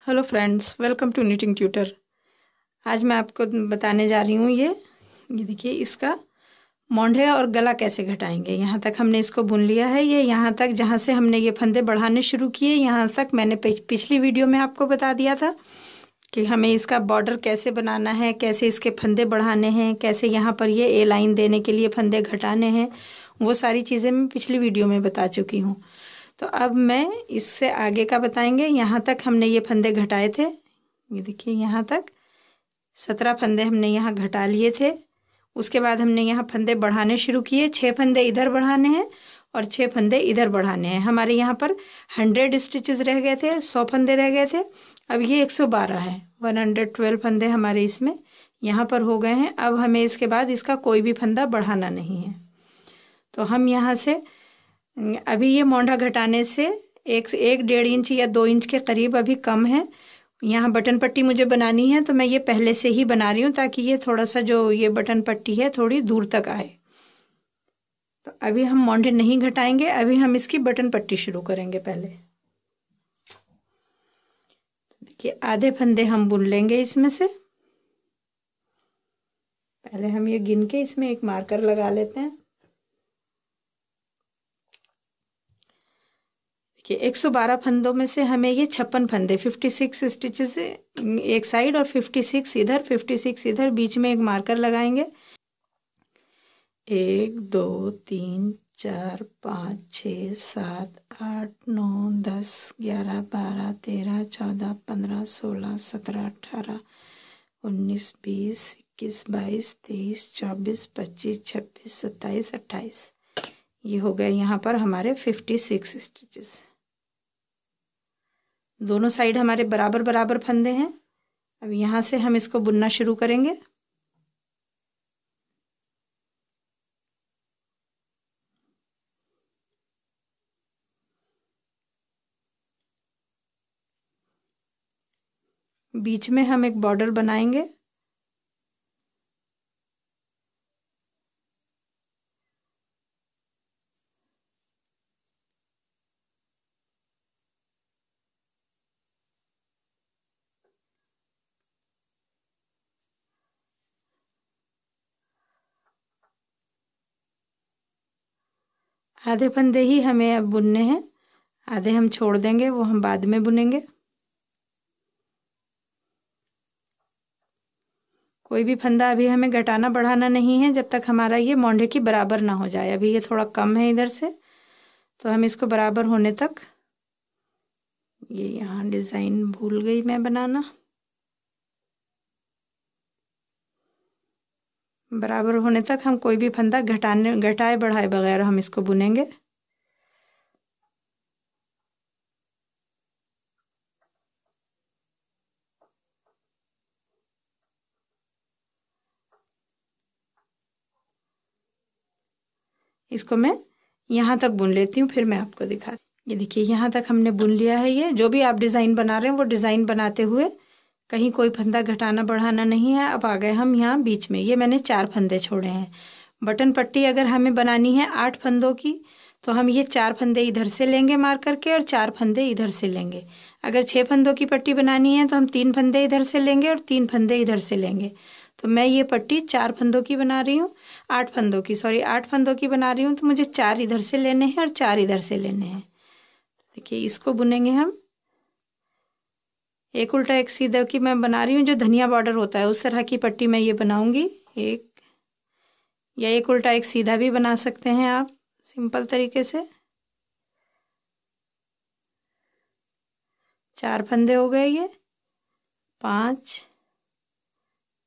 Hello friends, welcome to knitting tutor. आज मैं आपको बताने जा रही हूँ ये देखिए इसका मोंढे और गला कैसे घटाएंगे। यहाँ तक हमने इसको बुन लिया है। ये यहाँ तक जहाँ से हमने ये फंदे बढ़ाने शुरू किए, यहाँ तक मैंने पिछली वीडियो में आपको बता दिया था कि हमें इसका बॉर्डर कैसे बनाना है, कैसे इसके फंदे बढ़ाने हैं, कैसे यहाँ पर ये ए लाइन देने के लिए फंदे घटाने हैं। वो सारी चीज़ें मैं पिछली वीडियो में बता चुकी हूँ। तो अब मैं इससे आगे का बताएंगे। यहाँ तक हमने ये फंदे घटाए थे। ये देखिए यहाँ तक 17 फंदे हमने यहाँ घटा लिए थे। उसके बाद हमने यहाँ फंदे बढ़ाने शुरू किए। 6 फंदे इधर बढ़ाने हैं और 6 फंदे इधर बढ़ाने हैं। हमारे यहाँ पर 100 स्टिचेस रह गए थे, 100 फंदे रह गए थे। अब ये 112 है, 112 फंदे हमारे इसमें यहाँ पर हो गए हैं। अब हमें इसके बाद इसका कोई भी फंदा बढ़ाना नहीं है। तो हम यहाँ से अभी ये मोंढा घटाने से 1-1.5 इंच या 2 इंच के करीब अभी कम है। यहाँ बटन पट्टी मुझे बनानी है, तो मैं ये पहले से ही बना रही हूँ ताकि ये थोड़ा सा जो ये बटन पट्टी है थोड़ी दूर तक आए। तो अभी हम मोंढे नहीं घटाएंगे, अभी हम इसकी बटन पट्टी शुरू करेंगे। पहले देखिए आधे फंदे हम बुन लेंगे इसमें से। पहले हम ये गिन के इसमें एक मार्कर लगा लेते हैं। कि 112 फंदों में से हमें ये 56 फंदे 56 स्टिचेस एक साइड और 56 इधर, 56 इधर, बीच में एक मार्कर लगाएंगे। 1 2 3 4 5 6 7 8 9 10 11 12 13 14 15 16 17 18 19 20 21 22 23 24 25 26 27 28। ये हो गए यहाँ पर हमारे 56 स्टिचेस। दोनों साइड हमारे बराबर बराबर फंदे हैं। अब यहाँ से हम इसको बुनना शुरू करेंगे। बीच में हम एक बॉर्डर बनाएंगे। आधे फंदे ही हमें अब बुनने हैं, आधे हम छोड़ देंगे, वो हम बाद में बुनेंगे। कोई भी फंदा अभी हमें घटाना बढ़ाना नहीं है जब तक हमारा ये मोंढे की बराबर ना हो जाए। अभी ये थोड़ा कम है इधर से, तो हम इसको बराबर होने तक, ये यहाँ डिज़ाइन भूल गई मैं बनाना, बराबर होने तक हम कोई भी फंदा घटाए बढ़ाए बगैर हम इसको बुनेंगे। इसको मैं यहाँ तक बुन लेती हूँ, फिर मैं आपको दिखा। ये देखिए यहाँ तक हमने बुन लिया है। ये जो भी आप डिज़ाइन बना रहे हैं वो डिज़ाइन बनाते हुए कहीं कोई फंदा घटाना बढ़ाना नहीं है। अब आ गए हम यहाँ बीच में। ये मैंने 4 फंदे छोड़े हैं। बटन पट्टी अगर हमें बनानी है 8 फंदों की, तो हम ये 4 फंदे इधर से लेंगे मार करके और 4 फंदे इधर से लेंगे। अगर 6 फंदों की पट्टी बनानी है तो हम 3 फंदे इधर से लेंगे और 3 फंदे इधर से लेंगे। तो मैं ये पट्टी 4 फंदों की बना रही हूँ, 8 फंदों की, सॉरी 8 फंदों की बना रही हूँ। तो मुझे 4 इधर से लेने हैं और 4 इधर से लेने हैं। देखिए इसको बुनेंगे हम। एक उल्टा एक सीधा की मैं बना रही हूँ, जो धनिया बॉर्डर होता है उस तरह की पट्टी मैं ये बनाऊंगी। एक या एक उल्टा एक सीधा भी बना सकते हैं आप सिंपल तरीके से। 4 फंदे हो गए, ये 5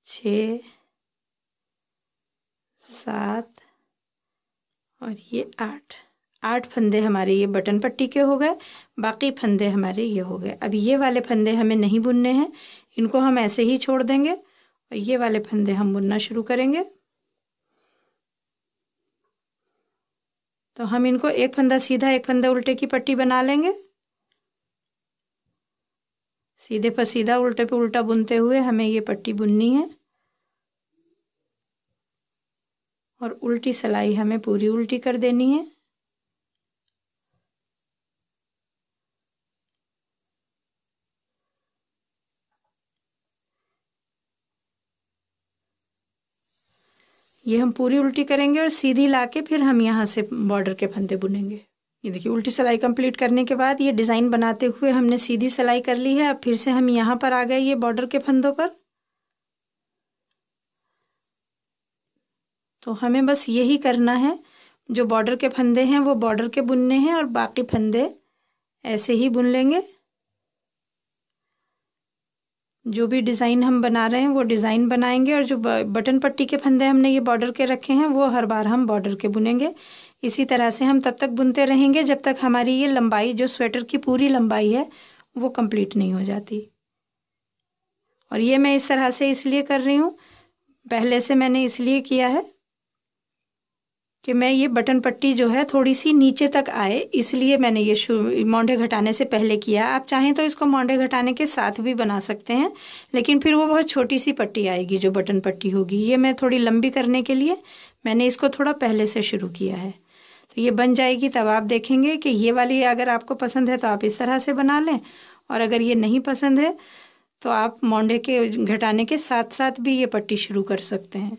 6 7 और ये 8 फंदे हमारे ये बटन पट्टी के हो गए। बाकी फंदे हमारे ये हो गए। अब ये वाले फंदे हमें नहीं बुनने हैं, इनको हम ऐसे ही छोड़ देंगे और ये वाले फंदे हम बुनना शुरू करेंगे। तो हम इनको एक फंदा सीधा एक फंदा उल्टे की पट्टी बना लेंगे। सीधे पर सीधा उल्टे पे उल्टा बुनते हुए हमें ये पट्टी बुननी है और उल्टी सिलाई हमें पूरी उल्टी कर देनी है। ये हम पूरी उल्टी करेंगे और सीधी लाके फिर हम यहाँ से बॉर्डर के फंदे बुनेंगे। ये देखिए उल्टी सिलाई कंप्लीट करने के बाद ये डिज़ाइन बनाते हुए हमने सीधी सिलाई कर ली है। अब फिर से हम यहाँ पर आ गए ये बॉर्डर के फंदों पर। तो हमें बस यही करना है, जो बॉर्डर के फंदे हैं वो बॉर्डर के बुनने हैं और बाकी फंदे ऐसे ही बुन लेंगे। जो भी डिज़ाइन हम बना रहे हैं वो डिज़ाइन बनाएंगे और जो बटन पट्टी के फंदे हमने ये बॉर्डर के रखे हैं वो हर बार हम बॉर्डर के बुनेंगे। इसी तरह से हम तब तक बुनते रहेंगे जब तक हमारी ये लंबाई, जो स्वेटर की पूरी लंबाई है, वो कंप्लीट नहीं हो जाती। और ये मैं इस तरह से इसलिए कर रही हूँ, पहले से मैंने इसलिए किया है कि मैं ये बटन पट्टी जो है थोड़ी सी नीचे तक आए, इसलिए मैंने ये मोंढे घटाने से पहले किया। आप चाहें तो इसको मोंढे घटाने के साथ भी बना सकते हैं, लेकिन फिर वो बहुत छोटी सी पट्टी आएगी जो बटन पट्टी होगी। ये मैं थोड़ी लंबी करने के लिए मैंने इसको थोड़ा पहले से शुरू किया है। तो ये बन जाएगी, तब आप देखेंगे कि ये वाली अगर आपको पसंद है तो आप इस तरह से बना लें, और अगर ये नहीं पसंद है तो आप मोंढे के घटाने के साथ साथ भी ये पट्टी शुरू कर सकते हैं।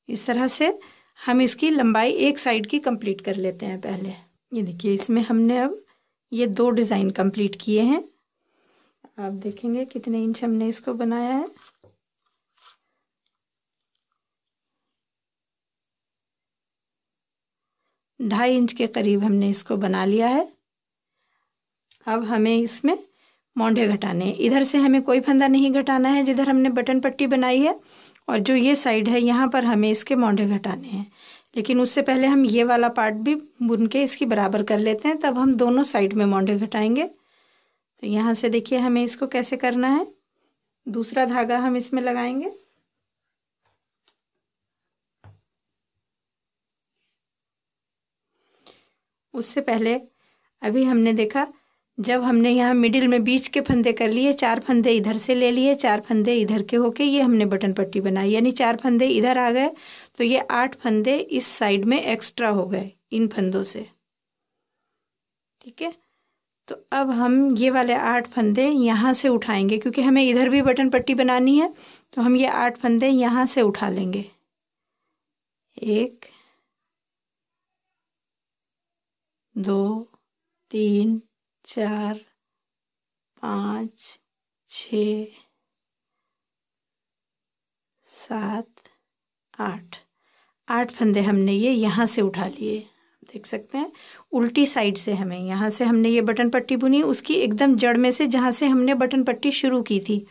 इस तरह से हम इसकी लंबाई एक साइड की कंप्लीट कर लेते हैं पहले। ये देखिए इसमें हमने अब ये 2 डिज़ाइन कंप्लीट किए हैं। आप देखेंगे कितने इंच हमने इसको बनाया है। ढाई इंच के करीब हमने इसको बना लिया है। अब हमें इसमें मोंढे घटाने हैं। इधर से हमें कोई फंदा नहीं घटाना है जिधर हमने बटन पट्टी बनाई है, और जो ये साइड है यहाँ पर हमें इसके मोंढे घटाने हैं। लेकिन उससे पहले हम ये वाला पार्ट भी बुन के इसकी बराबर कर लेते हैं, तब हम दोनों साइड में मोंढे घटाएंगे। तो यहाँ से देखिए हमें इसको कैसे करना है। दूसरा धागा हम इसमें लगाएंगे। उससे पहले अभी हमने देखा, जब हमने यहाँ मिडिल में बीच के फंदे कर लिए, 4 फंदे इधर से ले लिए, 4 फंदे इधर के होके ये हमने बटन पट्टी बनाई, यानी 4 फंदे इधर आ गए, तो ये 8 फंदे इस साइड में एक्स्ट्रा हो गए इन फंदों से। ठीक है, तो अब हम ये वाले 8 फंदे यहाँ से उठाएंगे, क्योंकि हमें इधर भी बटन पट्टी बनानी है, तो हम ये 8 फंदे यहाँ से उठा लेंगे। 1 2 3 4 5 6 7 8 फंदे हमने ये यहाँ से उठा लिए। देख सकते हैं उल्टी साइड से हमें यहाँ से हमने ये बटन पट्टी बुनी, उसकी एकदम जड़ में से जहाँ से हमने बटन पट्टी शुरू की थी,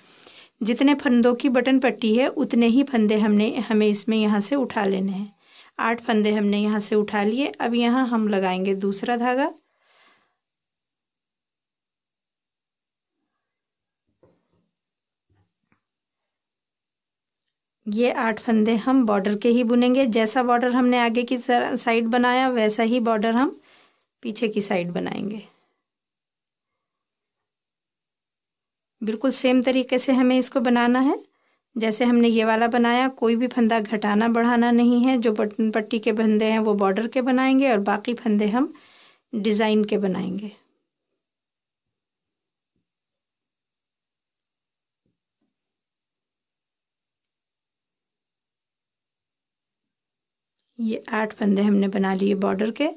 जितने फंदों की बटन पट्टी है उतने ही फंदे हमें इसमें यहाँ से उठा लेने हैं। 8 फंदे हमने यहाँ से उठा लिए। अब यहाँ हम लगाएंगे दूसरा धागा। ये 8 फंदे हम बॉर्डर के ही बुनेंगे। जैसा बॉर्डर हमने आगे की साइड बनाया वैसा ही बॉर्डर हम पीछे की साइड बनाएंगे। बिल्कुल सेम तरीके से हमें इसको बनाना है जैसे हमने ये वाला बनाया। कोई भी फंदा घटाना बढ़ाना नहीं है। जो बटन पट्टी के फंदे हैं वो बॉर्डर के बनाएंगे और बाकी फंदे हम डिज़ाइन के बनाएंगे। ये 8 फंदे हमने बना लिए बॉर्डर के,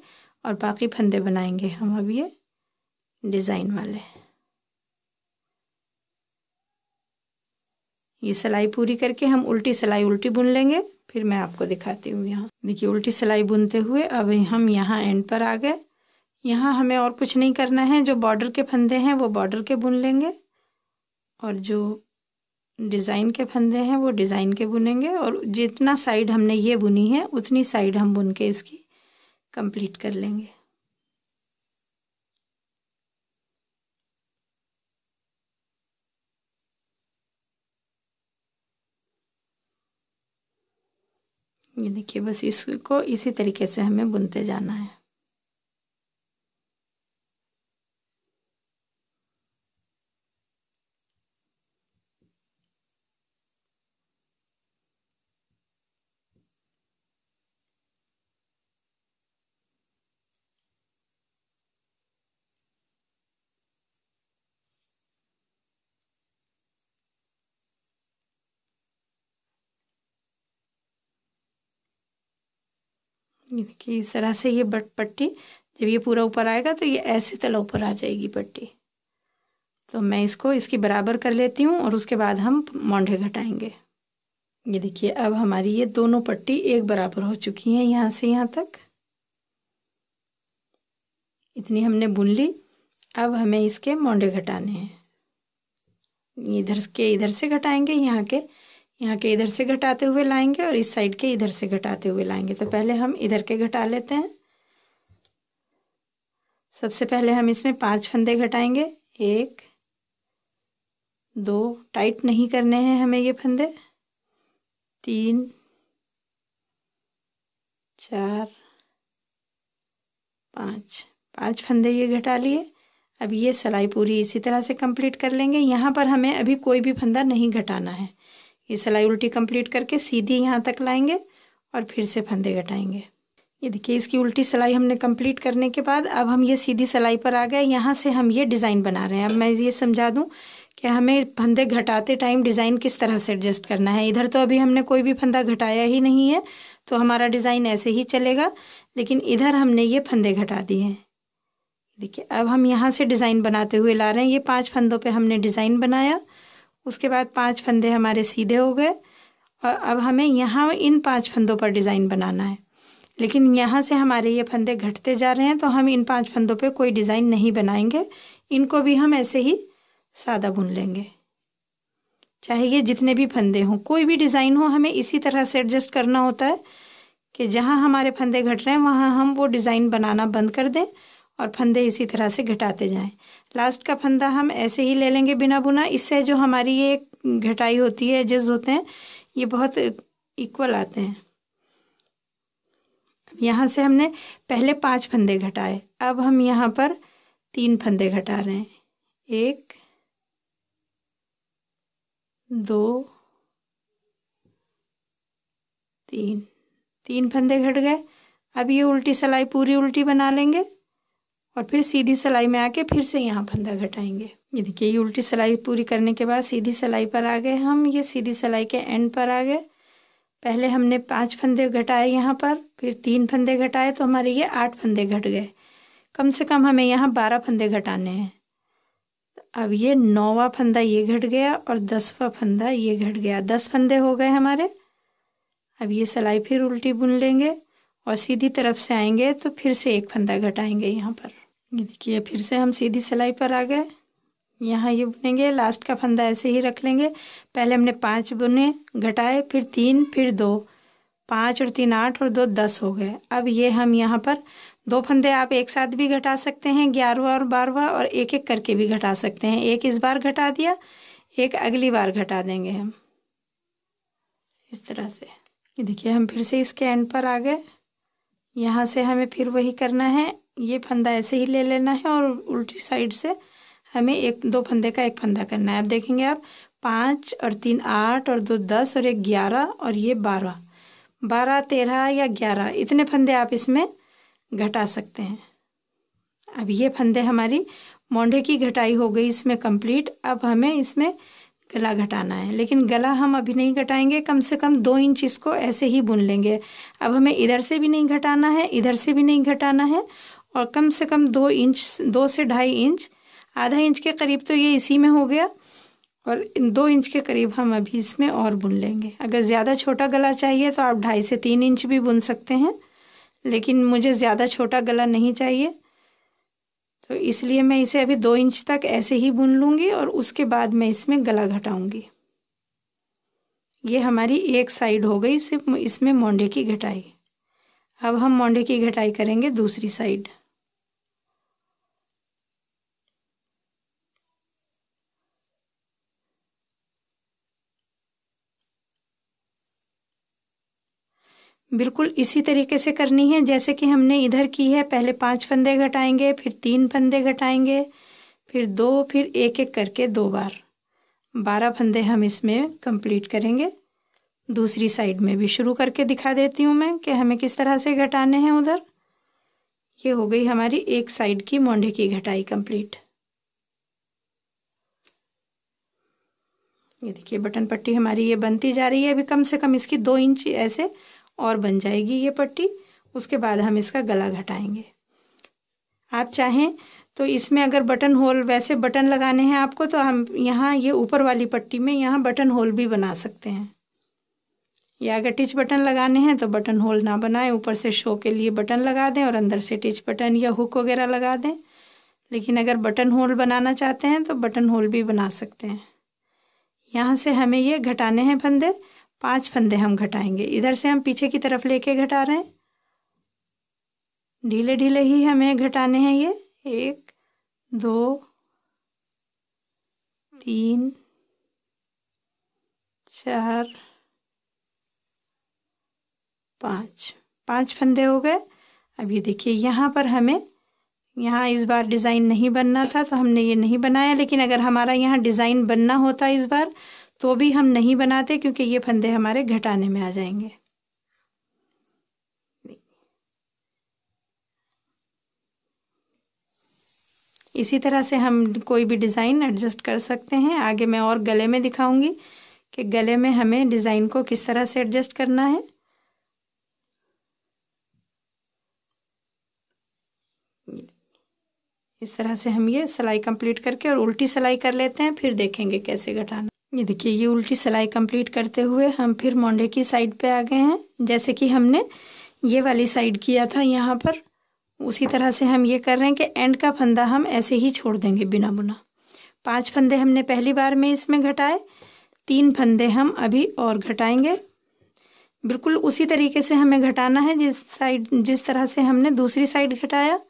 और बाकी फंदे बनाएंगे हम अब ये डिज़ाइन वाले। ये सिलाई पूरी करके हम उल्टी सिलाई उल्टी बुन लेंगे, फिर मैं आपको दिखाती हूँ। यहाँ देखिए उल्टी सिलाई बुनते हुए अब हम यहाँ एंड पर आ गए। यहाँ हमें और कुछ नहीं करना है। जो बॉर्डर के फंदे हैं वो बॉर्डर के बुन लेंगे, और जो डिज़ाइन के फंदे हैं वो डिज़ाइन के बुनेंगे, और जितना साइड हमने ये बुनी है उतनी साइड हम बुन के इसकी कंप्लीट कर लेंगे। ये देखिए बस इसको इसी तरीके से हमें बुनते जाना है। ये देखिए इस तरह से ये पट्टी जब ये पूरा ऊपर आएगा तो ये ऐसे तला ऊपर आ जाएगी पट्टी। तो मैं इसको इसकी बराबर कर लेती हूँ और उसके बाद हम मोंढे घटाएंगे। ये देखिए अब हमारी ये दोनों पट्टी एक बराबर हो चुकी हैं, यहाँ से यहाँ तक इतनी हमने बुन ली। अब हमें इसके मोंढे घटाने हैं। इधर से घटाएंगे, यहाँ के इधर से घटाते हुए लाएंगे और इस साइड के इधर से घटाते हुए लाएंगे। तो पहले हम इधर के घटा लेते हैं। सबसे पहले हम इसमें 5 फंदे घटाएंगे। 1 2, टाइट नहीं करने हैं हमें ये फंदे। 3 4 5 फंदे ये घटा लिए। अब ये सिलाई पूरी इसी तरह से कंप्लीट कर लेंगे। यहाँ पर हमें अभी कोई भी फंदा नहीं घटाना है। ये सिलाई उल्टी कंप्लीट करके सीधी यहाँ तक लाएंगे और फिर से फंदे घटाएंगे। ये देखिए इसकी उल्टी सिलाई हमने कंप्लीट करने के बाद अब हम ये सीधी सिलाई पर आ गए। यहाँ से हम ये डिज़ाइन बना रहे हैं। अब मैं ये समझा दूँ कि हमें फंदे घटाते टाइम डिज़ाइन किस तरह से एडजस्ट करना है। इधर तो अभी हमने कोई भी फंदा घटाया ही नहीं है, तो हमारा डिज़ाइन ऐसे ही चलेगा। लेकिन इधर हमने ये फंदे घटा दिए हैं। देखिए अब हम यहाँ से डिज़ाइन बनाते हुए ला रहे हैं। ये 5 फंदों पे हमने डिज़ाइन बनाया, उसके बाद 5 फंदे हमारे सीधे हो गए और अब हमें यहाँ इन 5 फंदों पर डिज़ाइन बनाना है। लेकिन यहाँ से हमारे ये फंदे घटते जा रहे हैं, तो हम इन 5 फंदों पे कोई डिज़ाइन नहीं बनाएंगे। इनको भी हम ऐसे ही सादा बुन लेंगे। चाहे ये जितने भी फंदे हों, कोई भी डिज़ाइन हो, हमें इसी तरह से एडजस्ट करना होता है कि जहाँ हमारे फंदे घट रहे हैं वहाँ हम वो डिज़ाइन बनाना बंद कर दें और फंदे इसी तरह से घटाते जाएं। लास्ट का फंदा हम ऐसे ही ले लेंगे बिना बुना। इससे जो हमारी ये घटाई होती है, एजेस होते हैं, ये बहुत इक्वल आते हैं। अब यहाँ से हमने पहले 5 फंदे घटाए, अब हम यहाँ पर 3 फंदे घटा रहे हैं। 1 2 3 फंदे घट गए। अब ये उल्टी सिलाई पूरी उल्टी बना लेंगे और फिर सीधी सिलाई में आके फिर से यहाँ फंदा घटाएंगे। ये देखिए ये उल्टी सिलाई पूरी करने के बाद सीधी सिलाई पर आ गए हम। ये सीधी सिलाई के एंड पर आ गए। पहले हमने 5 फंदे घटाए यहाँ पर, फिर 3 फंदे घटाए, तो हमारे ये 8 फंदे घट गए। कम से कम हमें यहाँ 12 फंदे घटाने हैं। अब ये 9वां फंदा ये घट गया और 10वां फंदा ये घट गया। 10 फंदे हो गए हमारे। अब ये सिलाई फिर उल्टी बुन लेंगे और सीधी तरफ से आएंगे तो फिर से 1 फंदा घटाएंगे यहाँ पर। ये देखिए फिर से हम सीधी सिलाई पर आ गए। यहाँ ये बुनेंगे, लास्ट का फंदा ऐसे ही रख लेंगे। पहले हमने 5 बुने घटाए, फिर 3, फिर 2, 5 और 3 8 और 2 10 हो गए। अब ये हम यहाँ पर 2 फंदे आप एक साथ भी घटा सकते हैं, 11वां और 12वां, और एक एक करके भी घटा सकते हैं। एक इस बार घटा दिया, एक अगली बार घटा देंगे हम इस तरह से। ये देखिए हम फिर से इसके एंड पर आ गए। यहाँ से हमें फिर वही करना है। ये फंदा ऐसे ही ले लेना है और उल्टी साइड से हमें 1-2 फंदे का 1 फंदा करना है। अब देखेंगे आप 5 और 3 8 और 2 10 और 1 11 और ये 12 13 या 11 इतने फंदे आप इसमें घटा सकते हैं। अब ये फंदे हमारी मोंढे की घटाई हो गई इसमें कंप्लीट। अब हमें इसमें गला घटाना है, लेकिन गला हम अभी नहीं घटाएंगे। कम से कम 2 इंच इसको ऐसे ही बुन लेंगे। अब हमें इधर से भी नहीं घटाना है, इधर से भी नहीं घटाना है, और कम से कम 2 इंच, 2 से 2.5 इंच, आधा इंच के करीब तो ये इसी में हो गया, और 2 इंच के करीब हम अभी इसमें और बुन लेंगे। अगर ज़्यादा छोटा गला चाहिए तो आप 2.5 से 3 इंच भी बुन सकते हैं, लेकिन मुझे ज़्यादा छोटा गला नहीं चाहिए, तो इसलिए मैं इसे अभी 2 इंच तक ऐसे ही बुन लूँगी और उसके बाद मैं इसमें गला घटाऊँगी। ये हमारी एक साइड हो गई सिर्फ इसमें मोंढे की घटाई। अब हम मोंढे की घटाई करेंगे दूसरी साइड। बिल्कुल इसी तरीके से करनी है जैसे कि हमने इधर की है। पहले 5 फंदे घटाएंगे, फिर 3 फंदे घटाएंगे, फिर 2, फिर एक एक करके 2 बार 12 फंदे हम इसमें कंप्लीट करेंगे। दूसरी साइड में भी शुरू करके दिखा देती हूँ मैं कि हमें किस तरह से घटाने हैं उधर। ये हो गई हमारी एक साइड की मोंढे की घटाई कंप्लीट। ये देखिए बटन पट्टी हमारी ये बनती जा रही है। अभी कम से कम इसकी 2 इंच ऐसे और बन जाएगी ये पट्टी। उसके बाद हम इसका गला घटाएंगे। आप चाहें तो इसमें अगर बटन होल, वैसे बटन लगाने हैं आपको, तो हम यहाँ ये ऊपर वाली पट्टी में यहाँ बटन होल भी बना सकते हैं, या अगर टिच बटन लगाने हैं तो बटन होल ना बनाएं, ऊपर से शो के लिए बटन लगा दें और अंदर से टिच बटन या हुक वगैरह लगा दें। लेकिन अगर बटन होल बनाना चाहते हैं तो बटन होल भी बना सकते हैं। यहाँ से हमें ये घटाने हैं फंदे, 5 फंदे हम घटाएंगे। इधर से हम पीछे की तरफ लेके घटा रहे हैं, ढीले ढीले ही हमें घटाने हैं ये। 1 2 3 4 5 फंदे हो गए। अब ये देखिए यहाँ पर हमें, यहाँ इस बार डिज़ाइन नहीं बनना था तो हमने ये नहीं बनाया, लेकिन अगर हमारा यहाँ डिज़ाइन बनना होता इस बार तो भी हम नहीं बनाते, क्योंकि ये फंदे हमारे घटाने में आ जाएंगे। इसी तरह से हम कोई भी डिज़ाइन एडजस्ट कर सकते हैं। आगे मैं और गले में दिखाऊंगी कि गले में हमें डिज़ाइन को किस तरह से एडजस्ट करना है। इस तरह से हम ये सिलाई कंप्लीट करके और उल्टी सिलाई कर लेते हैं, फिर देखेंगे कैसे घटाना। ये देखिए, ये उल्टी सिलाई कंप्लीट करते हुए हम फिर मोंढे की साइड पे आ गए हैं। जैसे कि हमने ये वाली साइड किया था यहाँ पर, उसी तरह से हम ये कर रहे हैं कि एंड का फंदा हम ऐसे ही छोड़ देंगे बिना बुना। 5 फंदे हमने पहली बार में इसमें घटाए, 3 फंदे हम अभी और घटाएंगे। बिल्कुल उसी तरीके से हमें घटाना है जिस तरह से हमने दूसरी साइड घटाया।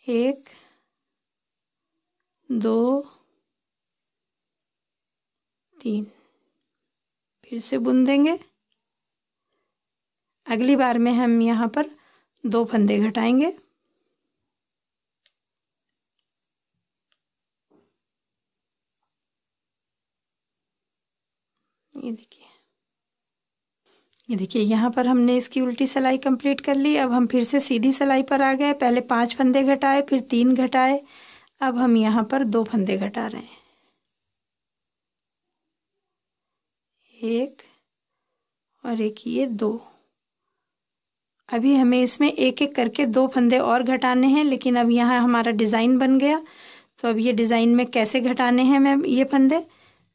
1 2 3 फिर से बुन देंगे। अगली बार में हम यहाँ पर 2 फंदे घटाएंगे। ये देखिए यहाँ पर हमने इसकी उल्टी सिलाई कंप्लीट कर ली। अब हम फिर से सीधी सिलाई पर आ गए। पहले 5 फंदे घटाए, फिर 3 घटाए, अब हम यहाँ पर 2 फंदे घटा रहे हैं। 1 और एक ये 2। अभी हमें इसमें एक एक करके 2 फंदे और घटाने हैं, लेकिन अब यहाँ हमारा डिज़ाइन बन गया। तो अब ये डिज़ाइन में कैसे घटाने हैं मैं ये फंदे,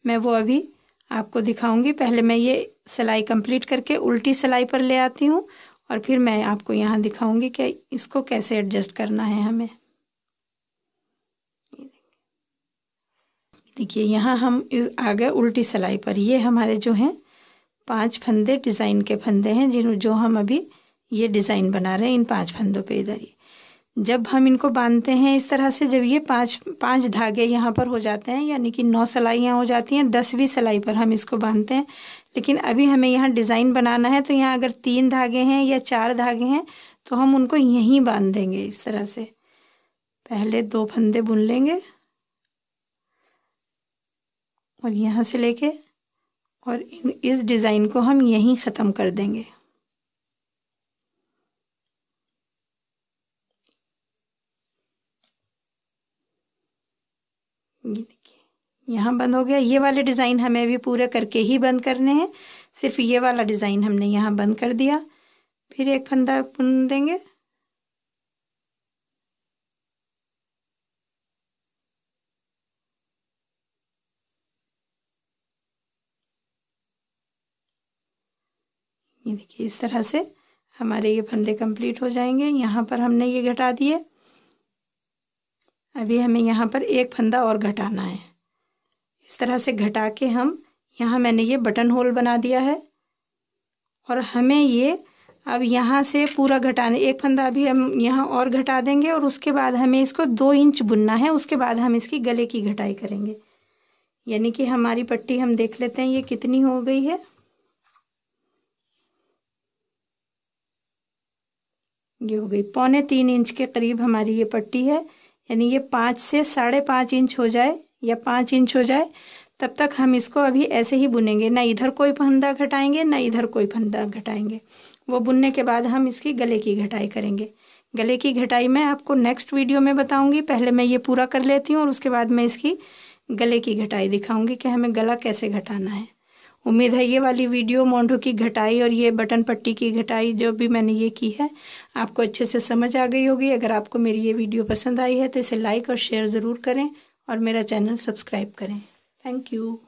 मैं वो अभी आपको दिखाऊंगी। पहले मैं ये सिलाई कंप्लीट करके उल्टी सिलाई पर ले आती हूँ और फिर मैं आपको यहाँ दिखाऊंगी कि इसको कैसे एडजस्ट करना है हमें। देखिए यहाँ हम आ गए उल्टी सिलाई पर। ये हमारे जो हैं 5 फंदे डिज़ाइन के फंदे हैं जो हम अभी ये डिज़ाइन बना रहे हैं इन 5 फंदों पे। इधर ही जब हम इनको बांधते हैं इस तरह से, जब ये 5 धागे यहाँ पर हो जाते हैं, यानी कि 9 सिलाइयाँ हो जाती हैं, 10वीं सिलाई पर हम इसको बांधते हैं। लेकिन अभी हमें यहाँ डिज़ाइन बनाना है, तो यहाँ अगर 3 धागे हैं या 4 धागे हैं तो हम उनको यहीं बांध देंगे। इस तरह से पहले 2 फंदे बुन लेंगे और यहाँ से लेके और इस डिज़ाइन को हम यहीं ख़त्म कर देंगे। ये देखिए यहाँ बंद हो गया। ये वाले डिज़ाइन हमें भी पूरे करके ही बंद करने हैं। सिर्फ ये वाला डिज़ाइन हमने यहाँ बंद कर दिया। फिर एक फंदा बुन देंगे। ये देखिए इस तरह से हमारे ये फंदे कंप्लीट हो जाएंगे। यहाँ पर हमने ये घटा दिए। अभी हमें यहाँ पर एक फंदा और घटाना है। इस तरह से घटा के हम यहाँ, मैंने ये बटन होल बना दिया है और हमें ये अब यहाँ से पूरा घटाने, एक फंदा अभी हम यहाँ और घटा देंगे और उसके बाद हमें इसको 2 इंच बुनना है। उसके बाद हम इसकी गले की घटाई करेंगे। यानी कि हमारी पट्टी हम देख लेते हैं ये कितनी हो गई है। ये हो गई 3.25 इंच के करीब हमारी ये पट्टी है। यानी ये 5 से 5.5 इंच हो जाए या 5 इंच हो जाए, तब तक हम इसको अभी ऐसे ही बुनेंगे। ना इधर कोई फंदा घटाएंगे, ना इधर कोई फंदा घटाएंगे। वो बुनने के बाद हम इसकी गले की घटाई करेंगे। गले की घटाई मैं आपको नेक्स्ट वीडियो में बताऊंगी। पहले मैं ये पूरा कर लेती हूँ और उसके बाद मैं इसकी गले की घटाई दिखाऊंगी कि हमें गला कैसे घटाना है। उम्मीद है ये वाली वीडियो मोंढों की घटाई और ये बटन पट्टी की घटाई जो भी मैंने ये की है आपको अच्छे से समझ आ गई होगी। अगर आपको मेरी ये वीडियो पसंद आई है तो इसे लाइक और शेयर ज़रूर करें और मेरा चैनल सब्सक्राइब करें। Thank you.